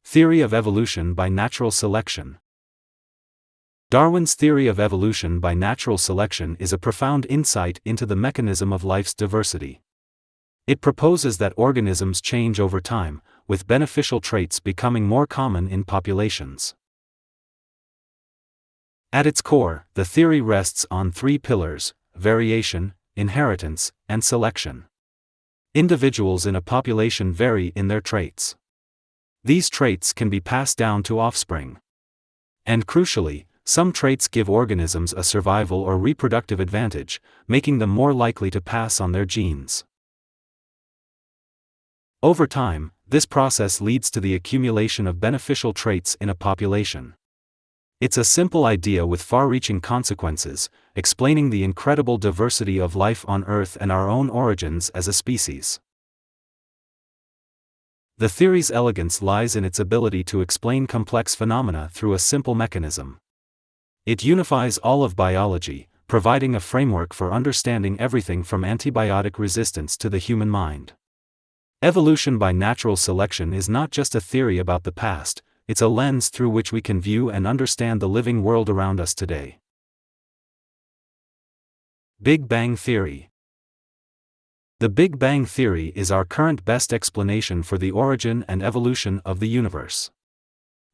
Theory of evolution by natural selection. Darwin's theory of evolution by natural selection is a profound insight into the mechanism of life's diversity. It proposes that organisms change over time, with beneficial traits becoming more common in populations. At its core, the theory rests on three pillars: variation, inheritance, and selection. Individuals in a population vary in their traits. These traits can be passed down to offspring. And crucially, some traits give organisms a survival or reproductive advantage, making them more likely to pass on their genes. Over time, this process leads to the accumulation of beneficial traits in a population. It's a simple idea with far-reaching consequences, explaining the incredible diversity of life on Earth and our own origins as a species. The theory's elegance lies in its ability to explain complex phenomena through a simple mechanism. It unifies all of biology, providing a framework for understanding everything from antibiotic resistance to the human mind. Evolution by natural selection is not just a theory about the past, it's a lens through which we can view and understand the living world around us today. Big Bang Theory. The Big Bang Theory is our current best explanation for the origin and evolution of the universe.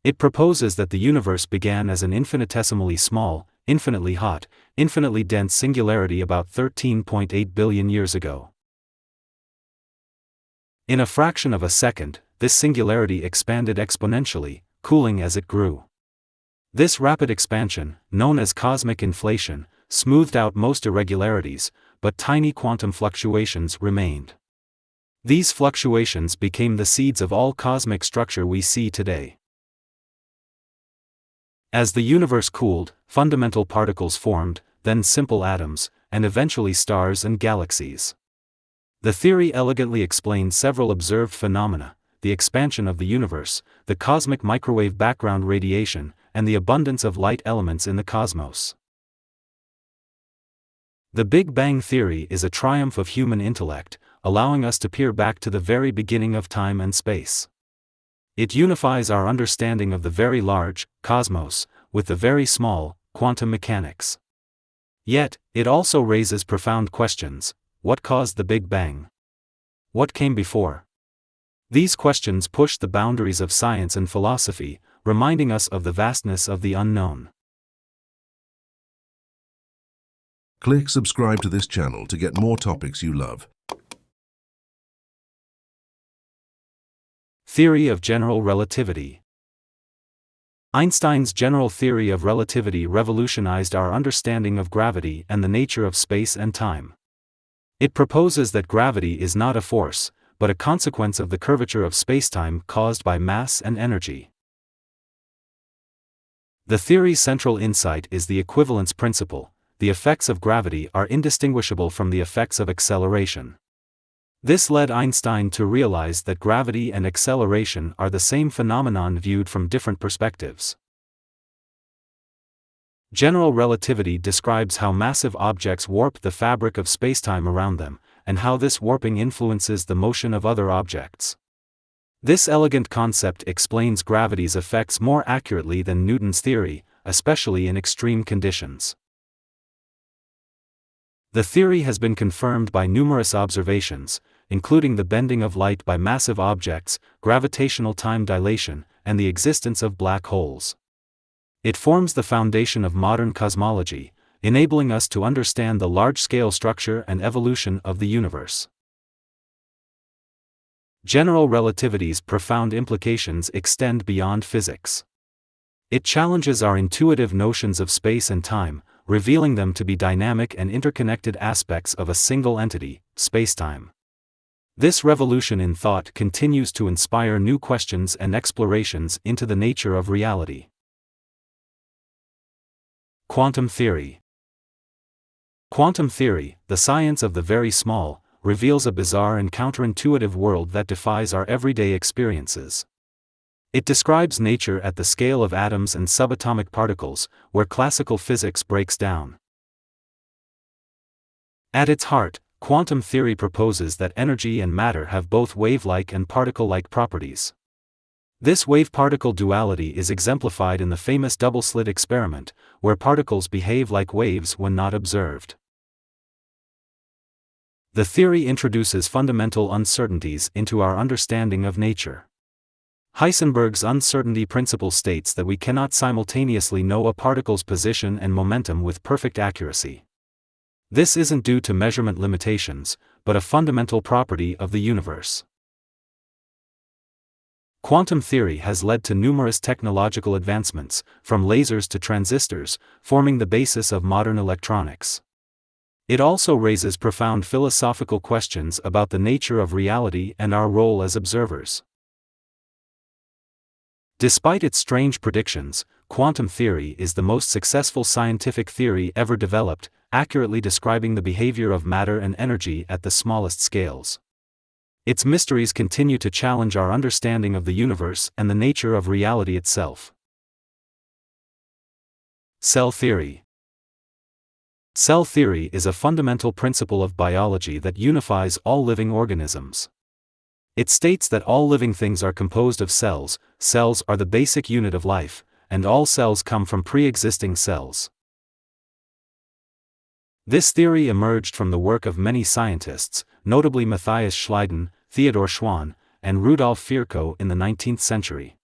It proposes that the universe began as an infinitesimally small, infinitely hot, infinitely dense singularity about 13.8 billion years ago. In a fraction of a second, this singularity expanded exponentially, cooling as it grew. This rapid expansion, known as cosmic inflation, smoothed out most irregularities, but tiny quantum fluctuations remained. These fluctuations became the seeds of all cosmic structure we see today. As the universe cooled, fundamental particles formed, then simple atoms, and eventually stars and galaxies. The theory elegantly explains several observed phenomena: the expansion of the universe, the cosmic microwave background radiation, and the abundance of light elements in the cosmos. The Big Bang Theory is a triumph of human intellect, allowing us to peer back to the very beginning of time and space. It unifies our understanding of the very large, cosmos, with the very small, quantum mechanics. Yet, it also raises profound questions. What caused the Big Bang? What came before? These questions push the boundaries of science and philosophy, reminding us of the vastness of the unknown. Click subscribe to this channel to get more topics you love. Theory of general relativity. Einstein's general theory of relativity revolutionized our understanding of gravity and the nature of space and time. It proposes that gravity is not a force, but a consequence of the curvature of spacetime caused by mass and energy. The theory's central insight is the equivalence principle. The effects of gravity are indistinguishable from the effects of acceleration. This led Einstein to realize that gravity and acceleration are the same phenomenon viewed from different perspectives. General relativity describes how massive objects warp the fabric of spacetime around them, and how this warping influences the motion of other objects. This elegant concept explains gravity's effects more accurately than Newton's theory, especially in extreme conditions. The theory has been confirmed by numerous observations, including the bending of light by massive objects, gravitational time dilation, and the existence of black holes. It forms the foundation of modern cosmology, enabling us to understand the large-scale structure and evolution of the universe. General relativity's profound implications extend beyond physics. It challenges our intuitive notions of space and time, revealing them to be dynamic and interconnected aspects of a single entity, spacetime. This revolution in thought continues to inspire new questions and explorations into the nature of reality. Quantum theory. Quantum theory, the science of the very small, reveals a bizarre and counterintuitive world that defies our everyday experiences. It describes nature at the scale of atoms and subatomic particles, where classical physics breaks down. At its heart, quantum theory proposes that energy and matter have both wave-like and particle-like properties. This wave-particle duality is exemplified in the famous double-slit experiment, where particles behave like waves when not observed. The theory introduces fundamental uncertainties into our understanding of nature. Heisenberg's uncertainty principle states that we cannot simultaneously know a particle's position and momentum with perfect accuracy. This isn't due to measurement limitations, but a fundamental property of the universe. Quantum theory has led to numerous technological advancements, from lasers to transistors, forming the basis of modern electronics. It also raises profound philosophical questions about the nature of reality and our role as observers. Despite its strange predictions, quantum theory is the most successful scientific theory ever developed, accurately describing the behavior of matter and energy at the smallest scales. Its mysteries continue to challenge our understanding of the universe and the nature of reality itself. Cell theory. Cell theory is a fundamental principle of biology that unifies all living organisms. It states that all living things are composed of cells, cells are the basic unit of life, and all cells come from pre-existing cells. This theory emerged from the work of many scientists, notably Matthias Schleiden, Theodor Schwann, and Rudolf Virchow in the 19th century.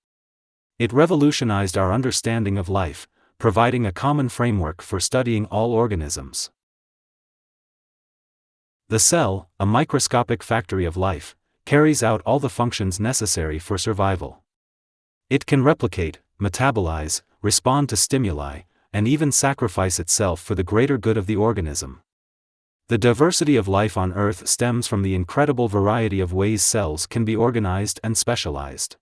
It revolutionized our understanding of life, providing a common framework for studying all organisms. The cell, a microscopic factory of life, carries out all the functions necessary for survival. It can replicate, metabolize, respond to stimuli, and even sacrifice itself for the greater good of the organism. The diversity of life on Earth stems from the incredible variety of ways cells can be organized and specialized.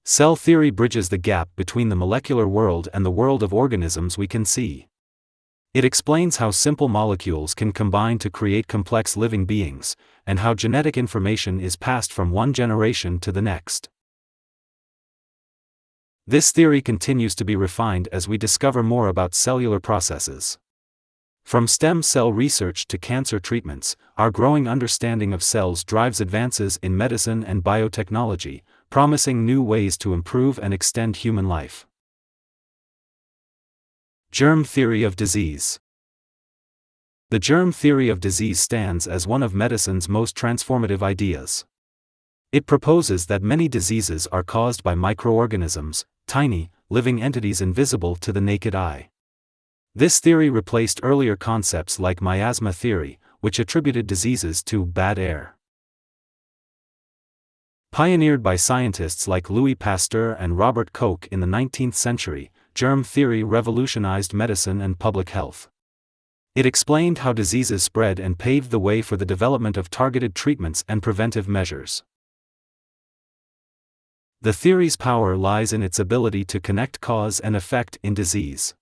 Cell theory bridges the gap between the molecular world and the world of organisms we can see. It explains how simple molecules can combine to create complex living beings, and how genetic information is passed from one generation to the next. This theory continues to be refined as we discover more about cellular processes. From stem cell research to cancer treatments, our growing understanding of cells drives advances in medicine and biotechnology, promising new ways to improve and extend human life. Germ theory of disease. The germ theory of disease stands as one of medicine's most transformative ideas. It proposes that many diseases are caused by microorganisms, tiny, living entities invisible to the naked eye. This theory replaced earlier concepts like miasma theory, which attributed diseases to bad air. Pioneered by scientists like Louis Pasteur and Robert Koch in the 19th century, germ theory revolutionized medicine and public health. It explained how diseases spread and paved the way for the development of targeted treatments and preventive measures. The theory's power lies in its ability to connect cause and effect in disease.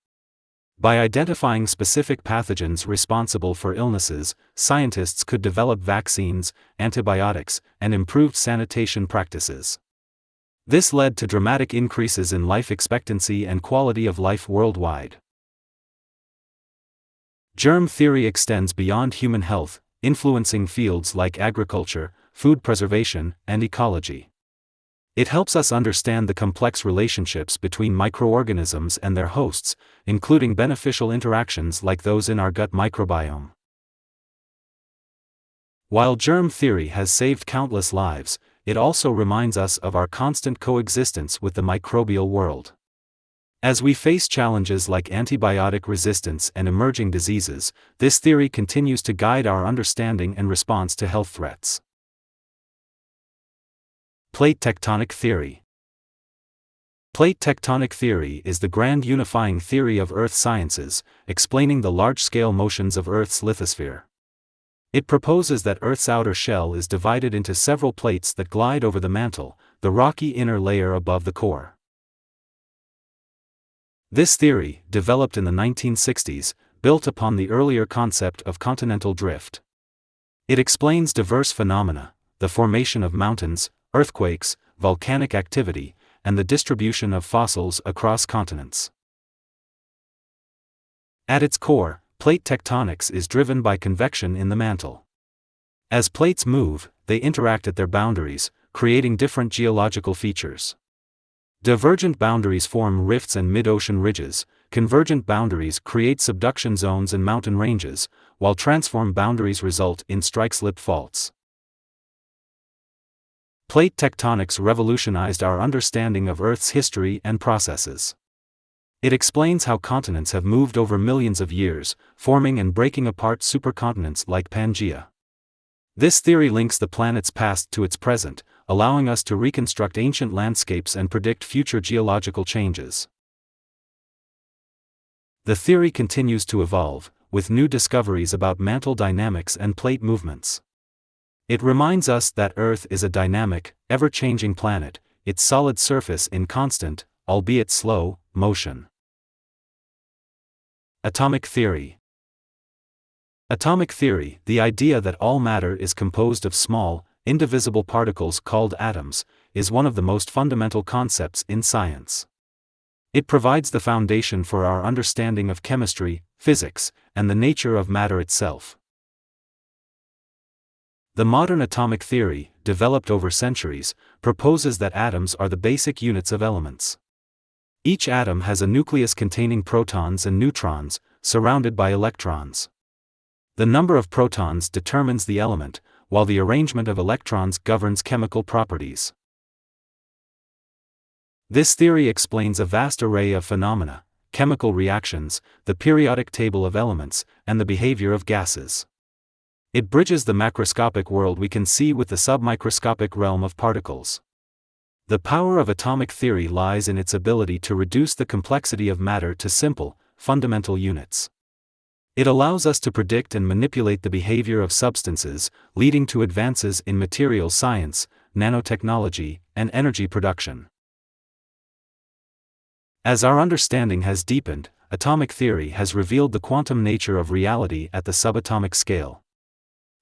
By identifying specific pathogens responsible for illnesses, scientists could develop vaccines, antibiotics, and improved sanitation practices. This led to dramatic increases in life expectancy and quality of life worldwide. Germ theory extends beyond human health, influencing fields like agriculture, food preservation, and ecology. It helps us understand the complex relationships between microorganisms and their hosts, including beneficial interactions like those in our gut microbiome. While germ theory has saved countless lives, it also reminds us of our constant coexistence with the microbial world. As we face challenges like antibiotic resistance and emerging diseases, this theory continues to guide our understanding and response to health threats. Plate tectonic theory. Plate tectonic theory is the grand unifying theory of Earth sciences, explaining the large-scale motions of Earth's lithosphere. It proposes that Earth's outer shell is divided into several plates that glide over the mantle, the rocky inner layer above the core. This theory, developed in the 1960s, built upon the earlier concept of continental drift. It explains diverse phenomena, the formation of mountains, earthquakes, volcanic activity, and the distribution of fossils across continents. At its core, plate tectonics is driven by convection in the mantle. As plates move, they interact at their boundaries, creating different geological features. Divergent boundaries form rifts and mid-ocean ridges, convergent boundaries create subduction zones and mountain ranges, while transform boundaries result in strike-slip faults. Plate tectonics revolutionized our understanding of Earth's history and processes. It explains how continents have moved over millions of years, forming and breaking apart supercontinents like Pangaea. This theory links the planet's past to its present, allowing us to reconstruct ancient landscapes and predict future geological changes. The theory continues to evolve, with new discoveries about mantle dynamics and plate movements. It reminds us that Earth is a dynamic, ever-changing planet, its solid surface in constant, albeit slow, motion. Atomic theory. Atomic theory, the idea that all matter is composed of small, indivisible particles called atoms, is one of the most fundamental concepts in science. It provides the foundation for our understanding of chemistry, physics, and the nature of matter itself. The modern atomic theory, developed over centuries, proposes that atoms are the basic units of elements. Each atom has a nucleus containing protons and neutrons, surrounded by electrons. The number of protons determines the element, while the arrangement of electrons governs chemical properties. This theory explains a vast array of phenomena, chemical reactions, the periodic table of elements, and the behavior of gases. It bridges the macroscopic world we can see with the submicroscopic realm of particles. The power of atomic theory lies in its ability to reduce the complexity of matter to simple, fundamental units. It allows us to predict and manipulate the behavior of substances, leading to advances in materials science, nanotechnology, and energy production. As our understanding has deepened, atomic theory has revealed the quantum nature of reality at the subatomic scale.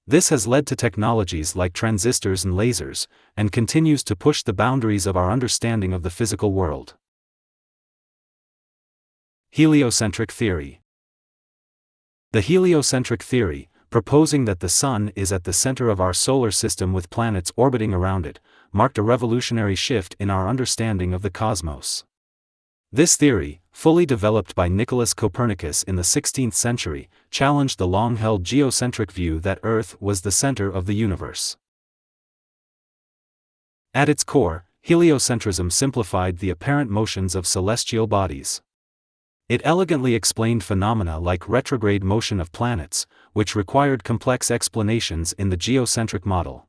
This has led to technologies like transistors and lasers, and continues to push the boundaries of our understanding of the physical world. Heliocentric theory. The heliocentric theory, proposing that the Sun is at the center of our solar system with planets orbiting around it, marked a revolutionary shift in our understanding of the cosmos. This theory, fully developed by Nicholas Copernicus in the 16th century, challenged the long-held geocentric view that Earth was the center of the universe. At its core, heliocentrism simplified the apparent motions of celestial bodies. It elegantly explained phenomena like retrograde motion of planets, which required complex explanations in the geocentric model.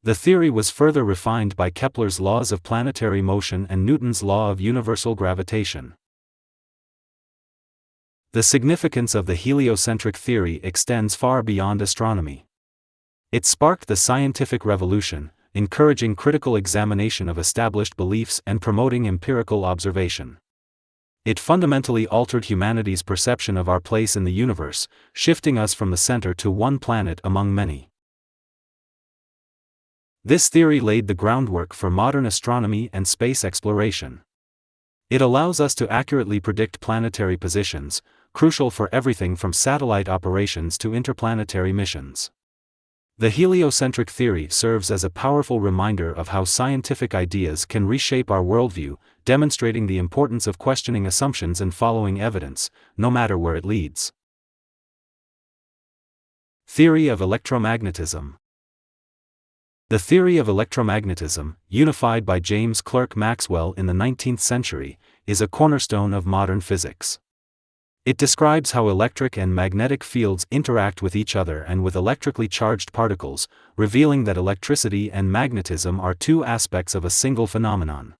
The theory was further refined by Kepler's laws of planetary motion and Newton's law of universal gravitation. The significance of the heliocentric theory extends far beyond astronomy. It sparked the scientific revolution, encouraging critical examination of established beliefs and promoting empirical observation. It fundamentally altered humanity's perception of our place in the universe, shifting us from the center to one planet among many. This theory laid the groundwork for modern astronomy and space exploration. It allows us to accurately predict planetary positions, crucial for everything from satellite operations to interplanetary missions. The heliocentric theory serves as a powerful reminder of how scientific ideas can reshape our worldview, demonstrating the importance of questioning assumptions and following evidence, no matter where it leads. Theory of electromagnetism. The theory of electromagnetism, unified by James Clerk Maxwell in the 19th century, is a cornerstone of modern physics. It describes how electric and magnetic fields interact with each other and with electrically charged particles, revealing that electricity and magnetism are two aspects of a single phenomenon.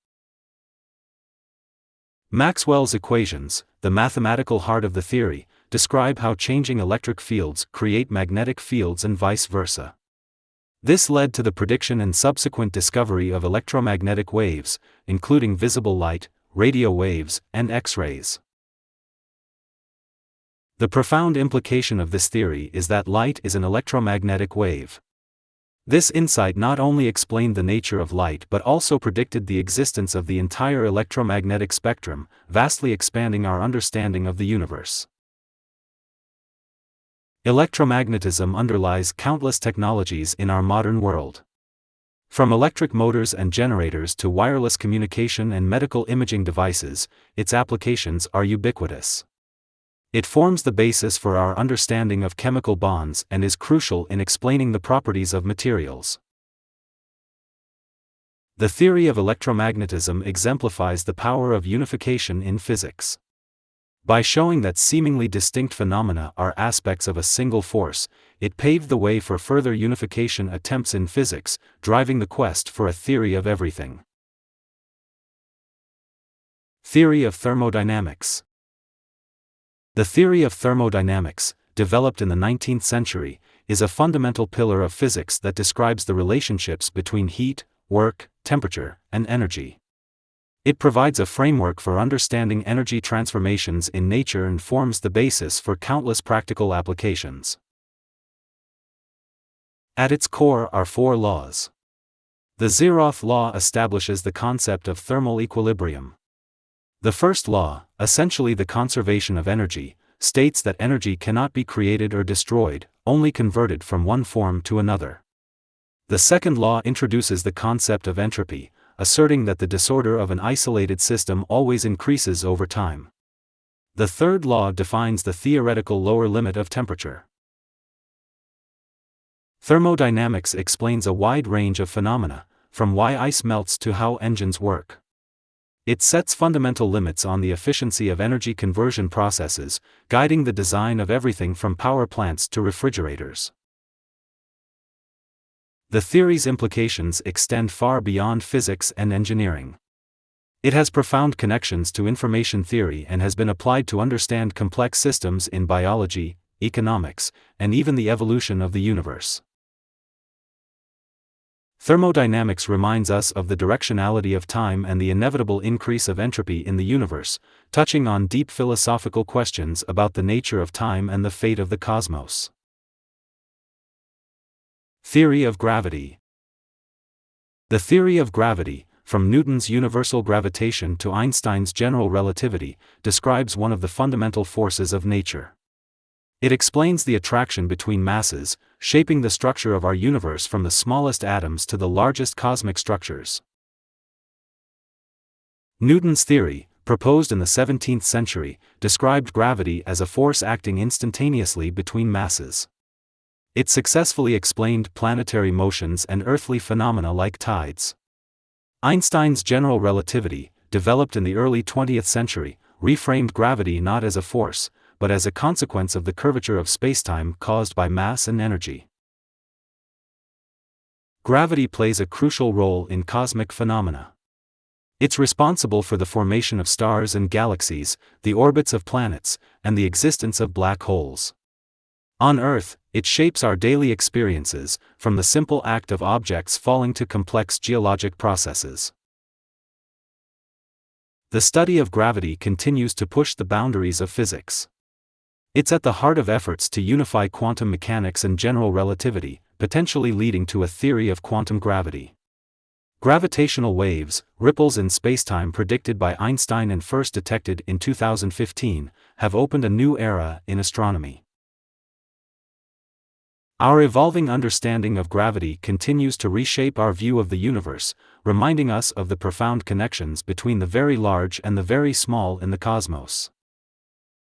Maxwell's equations, the mathematical heart of the theory, describe how changing electric fields create magnetic fields and vice versa. This led to the prediction and subsequent discovery of electromagnetic waves, including visible light, radio waves, and X-rays. The profound implication of this theory is that light is an electromagnetic wave. This insight not only explained the nature of light but also predicted the existence of the entire electromagnetic spectrum, vastly expanding our understanding of the universe. Electromagnetism underlies countless technologies in our modern world. From electric motors and generators to wireless communication and medical imaging devices, its applications are ubiquitous. It forms the basis for our understanding of chemical bonds and is crucial in explaining the properties of materials. The theory of electromagnetism exemplifies the power of unification in physics. By showing that seemingly distinct phenomena are aspects of a single force, it paved the way for further unification attempts in physics, driving the quest for a theory of everything. Theory of thermodynamics. The theory of thermodynamics, developed in the 19th century, is a fundamental pillar of physics that describes the relationships between heat, work, temperature, and energy. It provides a framework for understanding energy transformations in nature and forms the basis for countless practical applications. At its core are four laws. The zeroth law establishes the concept of thermal equilibrium. The first law, essentially the conservation of energy, states that energy cannot be created or destroyed, only converted from one form to another. The second law introduces the concept of entropy, asserting that the disorder of an isolated system always increases over time. The third law defines the theoretical lower limit of temperature. Thermodynamics explains a wide range of phenomena, from why ice melts to how engines work. It sets fundamental limits on the efficiency of energy conversion processes, guiding the design of everything from power plants to refrigerators. The theory's implications extend far beyond physics and engineering. It has profound connections to information theory and has been applied to understand complex systems in biology, economics, and even the evolution of the universe. Thermodynamics reminds us of the directionality of time and the inevitable increase of entropy in the universe, touching on deep philosophical questions about the nature of time and the fate of the cosmos. Theory of gravity. The theory of gravity, from Newton's universal gravitation to Einstein's general relativity, describes one of the fundamental forces of nature. It explains the attraction between masses, shaping the structure of our universe from the smallest atoms to the largest cosmic structures. Newton's theory, proposed in the 17th century, described gravity as a force acting instantaneously between masses. It successfully explained planetary motions and earthly phenomena like tides. Einstein's general relativity, developed in the early 20th century, reframed gravity not as a force, but as a consequence of the curvature of spacetime caused by mass and energy. Gravity plays a crucial role in cosmic phenomena. It's responsible for the formation of stars and galaxies, the orbits of planets, and the existence of black holes. On Earth, it shapes our daily experiences, from the simple act of objects falling to complex geologic processes. The study of gravity continues to push the boundaries of physics. It's at the heart of efforts to unify quantum mechanics and general relativity, potentially leading to a theory of quantum gravity. Gravitational waves, ripples in spacetime predicted by Einstein and first detected in 2015, have opened a new era in astronomy. Our evolving understanding of gravity continues to reshape our view of the universe, reminding us of the profound connections between the very large and the very small in the cosmos.